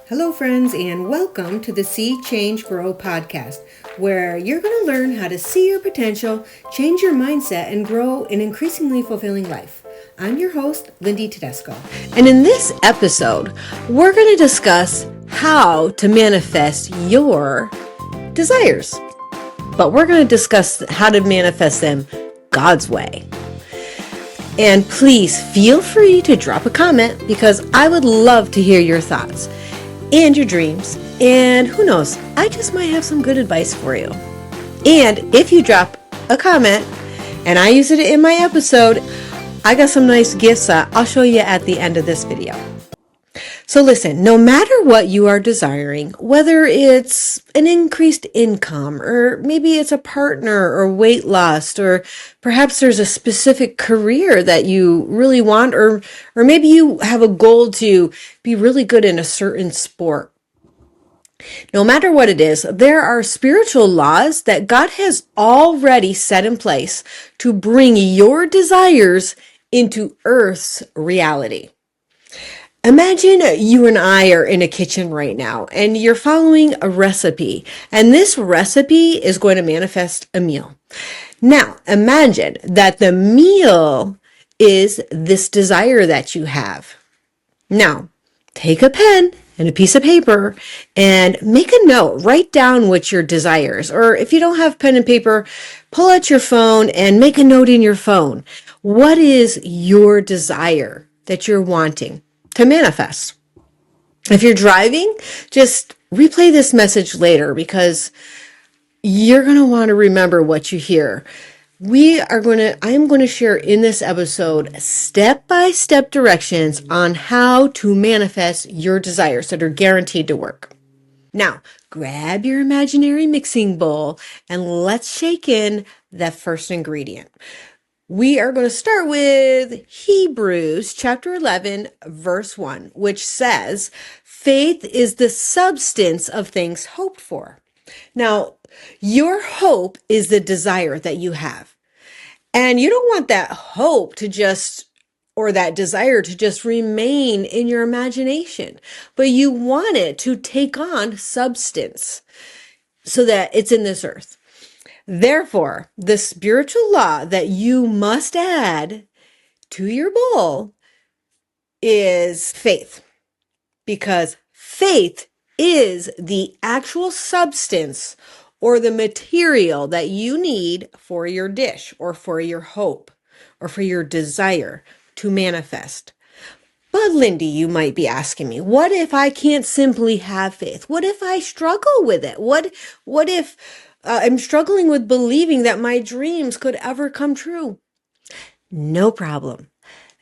Hello, friends, and welcome to the See, Change, Grow podcast, where you're going to learn how to see your potential, change your mindset, and grow an increasingly fulfilling life. I'm your host, Lindy Tedesco. And in this episode, we're going to discuss how to manifest your desires. But we're going to discuss how to manifest them God's way. And please feel free to drop a comment because I would love to hear your thoughts and your dreams. And who knows, I just might have some good advice for you. And if you drop a comment and I use it in my episode, I got some nice gifts that I'll show you at the end of this video. So listen, no matter what you are desiring, whether it's an increased income, or maybe it's a partner or weight loss, or perhaps there's a specific career that you really want, or maybe you have a goal to be really good in a certain sport. No matter what it is, there are spiritual laws that God has already set in place to bring your desires into Earth's reality. Imagine you and I are in a kitchen right now and you're following a recipe, and this recipe is going to manifest a meal. Now, imagine that the meal is this desire that you have. Now, take a pen and a piece of paper and make a note. Write down what your desires, or if you don't have pen and paper, pull out your phone and make a note in your phone. What is your desire that you're wanting to manifest? If you're driving, just replay this message later because you're going to want to remember what you hear. I am going to share in this episode step-by-step directions on how to manifest your desires that are guaranteed to work. Now, grab your imaginary mixing bowl and let's shake in that first ingredient. We are going to start with Hebrews chapter 11, verse 1, which says, faith is the substance of things hoped for. Now, your hope is the desire that you have. And you don't want that hope that desire to just remain in your imagination, but you want it to take on substance so that it's in this earth. Therefore, the spiritual law that you must add to your bowl is faith, because faith is the actual substance or the material that you need for your dish or for your hope or for your desire to manifest. But Lindy, you might be asking me, what if I can't simply have faith? What if I struggle with it? What if I'm struggling with believing that my dreams could ever come true? No problem.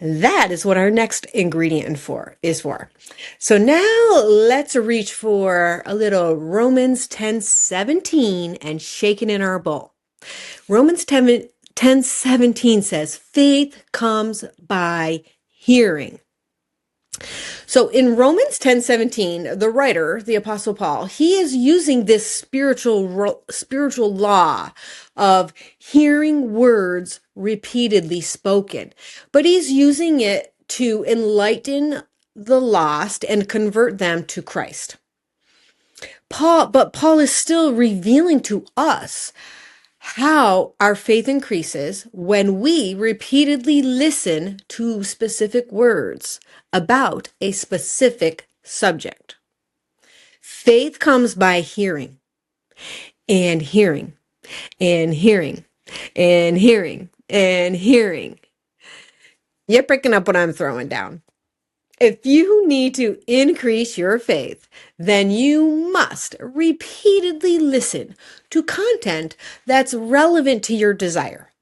That is what our next ingredient is for. So now let's reach for a little Romans 10:17 and shake it in our bowl. Romans 10:17 says, faith comes by hearing. So in Romans 10:17, the writer, the Apostle Paul, he is using this spiritual law of hearing words repeatedly spoken, but he's using it to enlighten the lost and convert them to Christ. But Paul is still revealing to us how our faith increases when we repeatedly listen to specific words about a specific subject. Faith comes by hearing and hearing and hearing and hearing and hearing. You're picking up what I'm throwing down. If you need to increase your faith, then you must repeatedly listen to content that's relevant to your desire.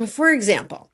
For example,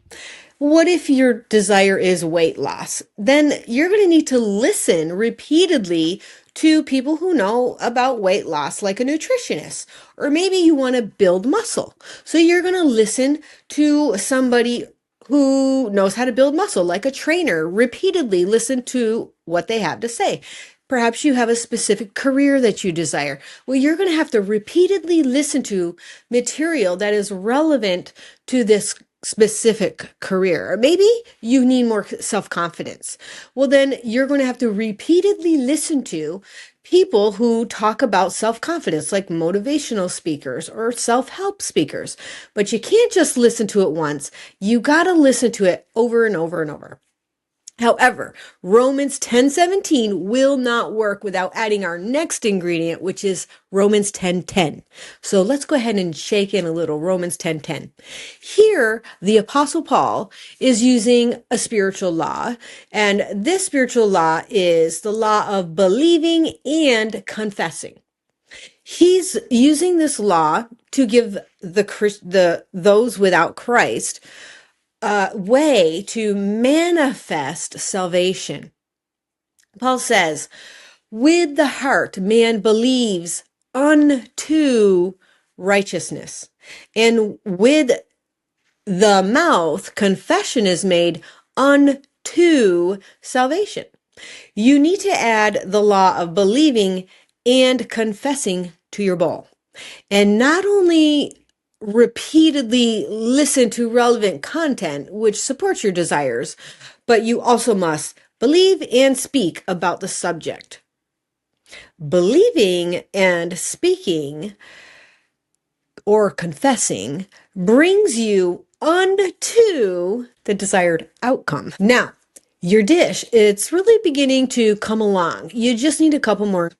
what if your desire is weight loss? Then you're going to need to listen repeatedly to people who know about weight loss, like a nutritionist, or maybe you want to build muscle. So you're going to listen to somebody who knows how to build muscle, like a trainer. Repeatedly listen to what they have to say. Perhaps you have a specific career that you desire. Well, you're going to have to repeatedly listen to material that is relevant to this specific career. Or maybe you need more self-confidence. Well, then you're going to have to repeatedly listen to people who talk about self-confidence, like motivational speakers or self-help speakers. But you can't just listen to it once. You got to listen to it over and over and over. However, Romans 10:17 will not work without adding our next ingredient, which is Romans 10:10. So let's go ahead and shake in a little Romans 10:10. Here, the Apostle Paul is using a spiritual law, and this spiritual law is the law of believing and confessing. He's using this law to give those without Christ way to manifest salvation. Paul says, with the heart, man believes unto righteousness, and with the mouth, confession is made unto salvation. You need to add the law of believing and confessing to your bowl. And not only repeatedly listen to relevant content which supports your desires, but you also must believe and speak about the subject. Believing and speaking or confessing brings you unto the desired outcome. Now, your dish, it's really beginning to come along. You just need a couple more.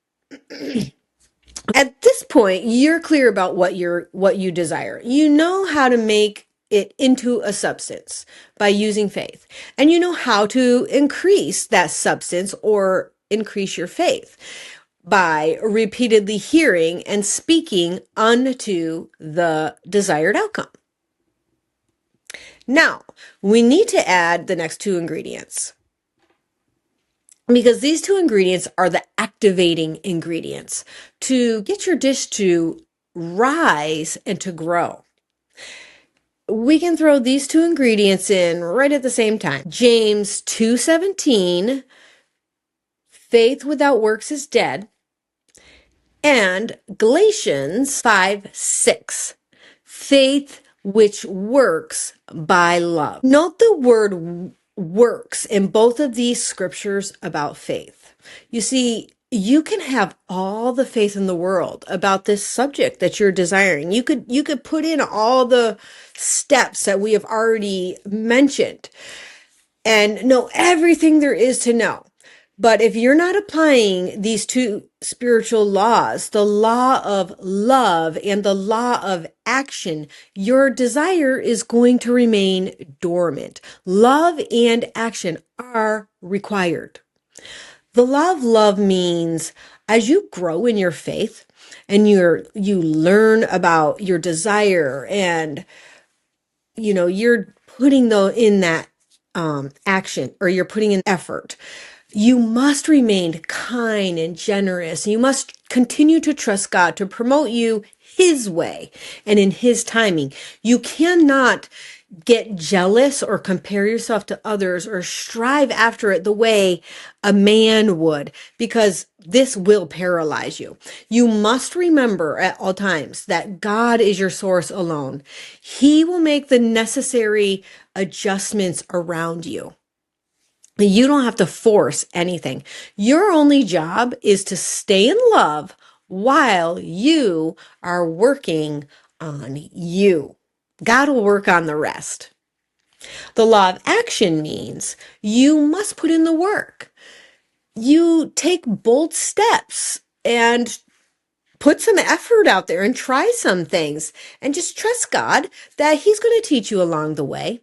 At this point, you're clear about what you desire. You know how to make it into a substance by using faith. And you know how to increase that substance or increase your faith by repeatedly hearing and speaking unto the desired outcome. Now, we need to add the next two ingredients, because these two ingredients are the activating ingredients to get your dish to rise and to grow. We can throw these two ingredients in right at the same time. James 2:17, faith without works is dead. And Galatians 5:6, faith which works by love. Note the word works in both of these scriptures about faith. You see, you can have all the faith in the world about this subject that you're desiring. You could put in all the steps that we have already mentioned and know everything there is to know. But if you're not applying these two spiritual laws, the law of love and the law of action, your desire is going to remain dormant. Love and action are required. The law of love means as you grow in your faith and you learn about your desire and you're putting in that action, or you're putting in effort, you must remain kind and generous. You must continue to trust God to promote you His way and in His timing. You cannot get jealous or compare yourself to others or strive after it the way a man would, because this will paralyze you. You must remember at all times that God is your source alone. He will make the necessary adjustments around you. You don't have to force anything. Your only job is to stay in love while you are working on you. God will work on the rest. The law of action means you must put in the work. You take bold steps and put some effort out there and try some things and just trust God that He's going to teach you along the way.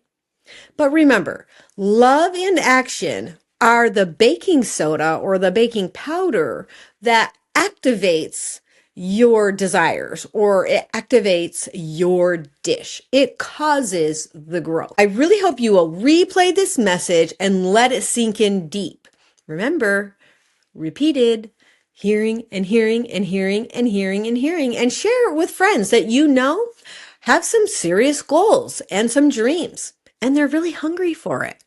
But remember, love and action are the baking soda or the baking powder that activates your desires, or it activates your dish. It causes the growth. I really hope you will replay this message and let it sink in deep. Remember, repeated, hearing and hearing and hearing and hearing and hearing, and share it with friends that you know have some serious goals and some dreams, and they're really hungry for it.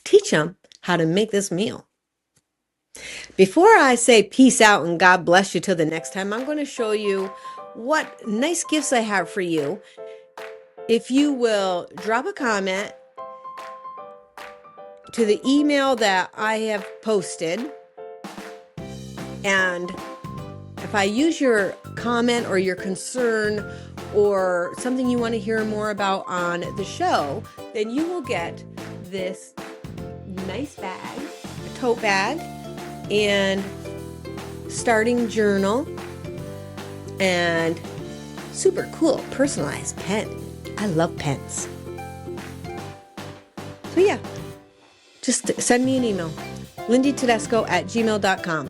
Teach them how to make this meal. Before I say peace out and God bless you till the next time, I'm going to show you what nice gifts I have for you if you will drop a comment to the email that I have posted, and if I use your comment or your concern or something you want to hear more about on the show, then you will get this nice bag, a tote bag, and starting journal, and super cool personalized pen. I love pens. So yeah, just send me an email, lindytedesco@gmail.com.